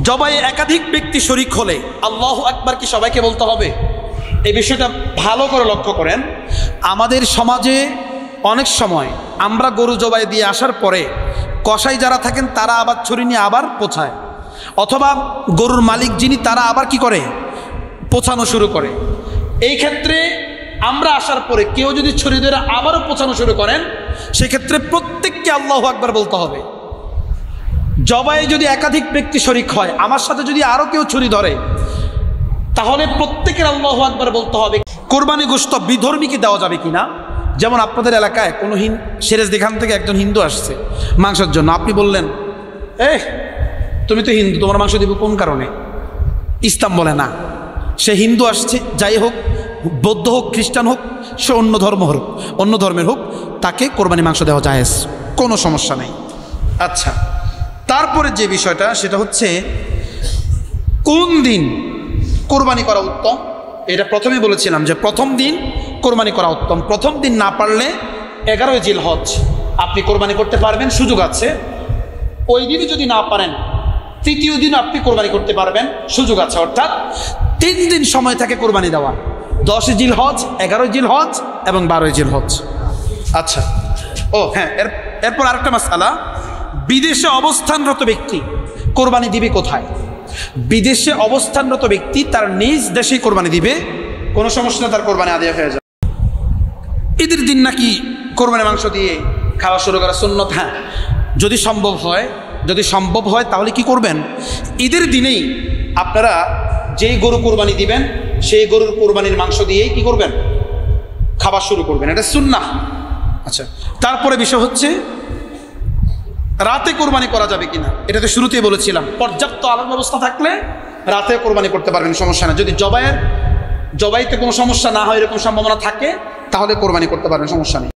জবাইয়ে একাধিক ব্যক্তি শরীক হলে আল্লাহু আকবার কি সবাইকে বলতে হবে? এই বিষয়টা ভালো করে লক্ষ্য করেন। আমাদের সমাজে অনেক সময় আমরা গরু জবাই দিয়ে আসার পরে কসাই যারা থাকেন তারা আবার ছুরি নিয়ে আবার পোছায়, অথবা গরুর মালিক যিনি তারা আবার কি করে, পোছানো শুরু করে। এই ক্ষেত্রে আমরা আসার পরে কেউ যদি ছুরি ধরে আবারও পোছানো শুরু করেন, সেক্ষেত্রে প্রত্যেককে আল্লাহু আকবার বলতে হবে। জবাই যদি একাধিক ব্যক্তি শরীক হয়, আমার সাথে যদি আরও কেউ ছুরি ধরে, তাহলে প্রত্যেকের আল্লাহু আকবার বলতে হবে। কোরবানি গোশত বিধর্মীকে দেওয়া যাবে কিনা? যেমন আপনাদের এলাকায় কোনো সিরাজ দেখান থেকে একজন হিন্দু আসছে মাংসের জন্য, আপনি বললেন তুমি তো হিন্দু, তোমার মাংস দিব কোন কারণে? ইসলাম বলে না। সে হিন্দু আসছে, যাই হোক, বৌদ্ধ হোক, খ্রিস্টান হোক, সে অন্য ধর্মের হোক, তাকে কোরবানি মাংস দেওয়া জায়েজ, কোনো সমস্যা নেই। আচ্ছা, তারপরে যে বিষয়টা সেটা হচ্ছে কোন দিন কোরবানি করা উত্তম। এটা প্রথমেই বলেছিলাম যে প্রথম দিন কোরবানি করা উত্তম। প্রথম দিন না পারলে 11 জিলহজ আপনি কোরবানি করতে পারবেন, সুযোগ আছে। ওই দিনই যদি না পারেন, তৃতীয় দিন আপনি কোরবানি করতে পারবেন, সুযোগ আছে। অর্থাৎ 3 দিন সময় থাকে কোরবানি দেওয়া, 10 জিলহজ, 11 জিলহজ এবং 12 জিলহজ। আচ্ছা, হ্যাঁ, এরপর আরেকটা মাসআলা, বিদেশে অবস্থানরত ব্যক্তি কোরবানি দিবে কোথায়? বিদেশে অবস্থানরত ব্যক্তি তার নিজ দেশেই কোরবানি দিবে, কোনো সমস্যা না, তার কোরবানি আদায় হয়ে যাবে। ঈদের দিন নাকি কোরবানি মাংস দিয়ে খাওয়া শুরু করা সুন্নত? হ্যাঁ, যদি সম্ভব হয় তাহলে কি করবেন? ঈদের দিনেই আপনারা যেই গরু কোরবানি দিবেন সেই গরুর কোরবানির মাংস দিয়েই কি করবেন? খাবার শুরু করবেন, এটা সুন্নাহ। আচ্ছা, তারপরে বিষয় হচ্ছে রাতে কোরবানি করা যাবে কিনা। এটা তো শুরুতেই বলেছিলাম, পর্যাপ্ত আলোর ব্যবস্থা থাকলে রাতে কোরবানি করতে পারবেন, সমস্যা না। যদি জবাইতে কোনো সমস্যা না হয়, এরকম সম্ভাবনা থাকে, তাহলে কোরবানি করতে পারবেন, সমস্যা নেই।